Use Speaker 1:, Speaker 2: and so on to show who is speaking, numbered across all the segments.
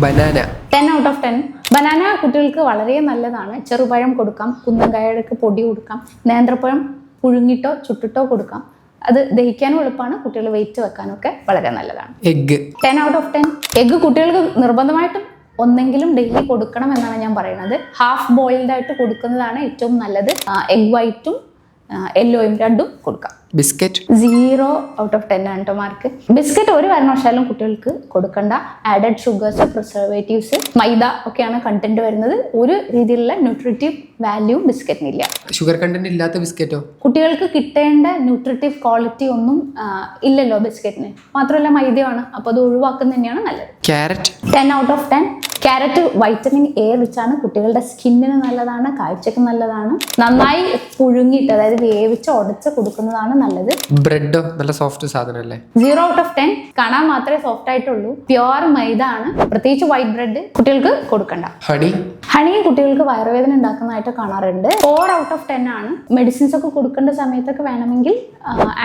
Speaker 1: Banana
Speaker 2: 10 out of 10. Banana കുട്ടികൾക്ക് വളരെ നല്ലതാണ്. ചെറുപഴം കൊടുക്കാം, കുന്നങ്കായക്ക് പൊടി കൊടുക്കാം, നേന്ത്രപ്പഴം പുഴുങ്ങിട്ടോ ചുട്ടിട്ടോ കൊടുക്കാം. അത് ദഹിക്കാനും എളുപ്പമാണ്, കുട്ടികൾ വെയിറ്റ് വെക്കാനും ഒക്കെ വളരെ നല്ലതാണ്.
Speaker 1: Egg
Speaker 2: 10 out of 10. എഗ്ഗ് കുട്ടികൾക്ക് നിർബന്ധമായിട്ടും ഒന്നെങ്കിലും ഡെയിലി കൊടുക്കണം എന്നാണ് ഞാൻ പറയുന്നത്. ഹാഫ് ബോയിൽഡ് ആയിട്ട് കൊടുക്കുന്നതാണ് ഏറ്റവും നല്ലത്. എഗ് വൈറ്റും യെല്ലോയും രണ്ടും കൊടുക്കാം.
Speaker 1: ബിസ്ക്കറ്റ്
Speaker 2: 0 ഔട്ട് ഓഫ് 10 ആണ് കേട്ടോ മാർക്ക്. ബിസ്ക്കറ്റ് ഒരു കാരണവശാലും കുട്ടികൾക്ക് കൊടുക്കണ്ട. ആഡഡ് ഷുഗേഴ്സ്, പ്രിസർവേറ്റീവ്സ്, മൈദ ഒക്കെയാണ് കണ്ടന്റ് വരുന്നത്. ഒരു രീതിയിലുള്ള ന്യൂട്രിറ്റീവ് വാല്യൂ ബിസ്ക്കറ്റിനില്ല.
Speaker 1: ഷുഗർ കണ്ടന്റ് ഇല്ലാത്ത ബിസ്ക്കറ്റോ?
Speaker 2: കുട്ടികൾക്ക് കിട്ടേണ്ട ന്യൂട്രിറ്റീവ് ക്വാളിറ്റി ഒന്നും ഇല്ലല്ലോ ബിസ്ക്കറ്റിന്. മാത്രമല്ല മൈദയാണ്, അപ്പോൾ അത് ഒഴിവാക്കുന്നത് തന്നെയാണ് നല്ലത്.
Speaker 1: Carrot
Speaker 2: 10 out of 10. Carrot vitamin A റിച്ചാണ്, കുട്ടികളുടെ സ്കിന്നിന് നല്ലതാണ്, കാഴ്ചക്ക് നല്ലതാണ്. നന്നായി പുഴുങ്ങിയിട്ട്, അതായത് വേവിച്ച് ഉടച്ച് കൊടുക്കുന്നതാണ് നല്ലത്.
Speaker 1: ബ്രെഡോ? നല്ല സോഫ്റ്റ് സാധനം അല്ലേ?
Speaker 2: 0 ഔട്ട് ഓഫ് 10. കാണാൻ മാത്രമേ സോഫ്റ്റ് ആയിട്ടുള്ളൂ. പ്യുവർ മൈദ ആണ്, പ്രത്യേകിച്ച് വൈറ്റ് ബ്രെഡ് കുട്ടികൾക്ക് കൊടുക്കണ്ട. ഹണി കുട്ടികൾക്ക് വയറുവേദന ഉണ്ടാക്കുന്നതായിട്ട് കാണാറുണ്ട്. 4 ഔട്ട് ഓഫ് 10 ആണ്. മെഡിസിൻസ് ഒക്കെ കൊടുക്കേണ്ട സമയത്തൊക്കെ വേണമെങ്കിൽ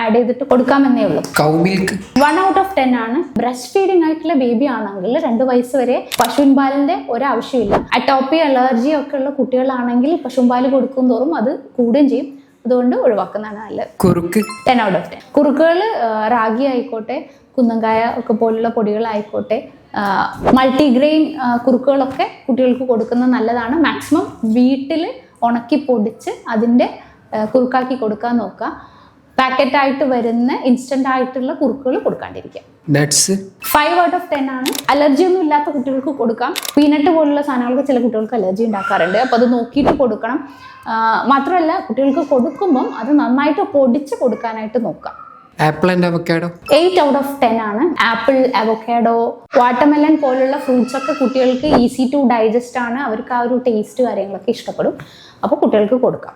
Speaker 2: ആഡ് ചെയ്തിട്ട് കൊടുക്കാമെന്നേ ഉള്ളൂ.
Speaker 1: കൗ മിൽക്ക്
Speaker 2: 1 ഔട്ട് ഓഫ് 10 ആണ്. ബ്രസ്റ്റ് ഫീഡിംഗ് ആയിട്ടുള്ള ബേബി ആണെങ്കിൽ 2 വയസ്സ് വരെ പശുവിൻ പാലിന്റെ ഒരാവശ്യമില്ല. അറ്റോപ്പി, അലർജി ഒക്കെ ഉള്ള കുട്ടികളാണെങ്കിൽ പശുവിൻ പാല് കൊടുക്കും തോറും അത് കൂടുകയും ചെയ്യും. അതുകൊണ്ട് ഒഴിവാക്കുന്നതാണ് നല്ലത്.
Speaker 1: കുറുക്ക്
Speaker 2: 10 ഔട്ട് ഓഫ് 10. കുറുക്കുകൾ റാഗി ആയിക്കോട്ടെ, കുന്നങ്കായ ഒക്കെ പോലുള്ള പൊടികളായിക്കോട്ടെ, മൾട്ടിഗ്രെയിൻ കുറുക്കുകളൊക്കെ കുട്ടികൾക്ക് കൊടുക്കുന്നത് നല്ലതാണ്. മാക്സിമം വീട്ടിൽ ഉണക്കി പൊടിച്ച് അതിൻ്റെ കുറുക്കാക്കി കൊടുക്കാൻ നോക്കുക. പാക്കറ്റായിട്ട് വരുന്ന ഇൻസ്റ്റന്റ് ആയിട്ടുള്ള കുറുക്കുകൾ കൊടുക്കാണ്ടിരിക്കുക.
Speaker 1: നട്ട്സ്
Speaker 2: 5 ഔട്ട് ഓഫ് 10 ആണ്. അലർജി ഒന്നും ഇല്ലാത്ത കുട്ടികൾക്ക് കൊടുക്കാം. പീനട്ട് പോലുള്ള സാധനങ്ങൾക്ക് ചില കുട്ടികൾക്ക് അലർജി ഉണ്ടാക്കാറുണ്ട്, അപ്പോൾ അത് നോക്കിയിട്ട് കൊടുക്കണം. മാത്രമല്ല കുട്ടികൾക്ക് കൊടുക്കുമ്പം അത് നന്നായിട്ട് പൊടിച്ച് കൊടുക്കാനായിട്ട് നോക്കാം.
Speaker 1: Apple and avocado
Speaker 2: 8 out of 10 ആണ്. ആപ്പിൾ, അവക്കാഡോ, വാട്ടർമെലൺ പോലുള്ള ഫ്രൂട്ട്സ് ഒക്കെ കുട്ടികൾക്ക് ഈസി ടു ഡൈജസ്റ്റ് ആണ്. അവർക്ക് ആ ഒരു ടേസ്റ്റ് കാര്യങ്ങളൊക്കെ ഇഷ്ടപ്പെടും, അപ്പോൾ കുട്ടികൾക്ക് കൊടുക്കാം.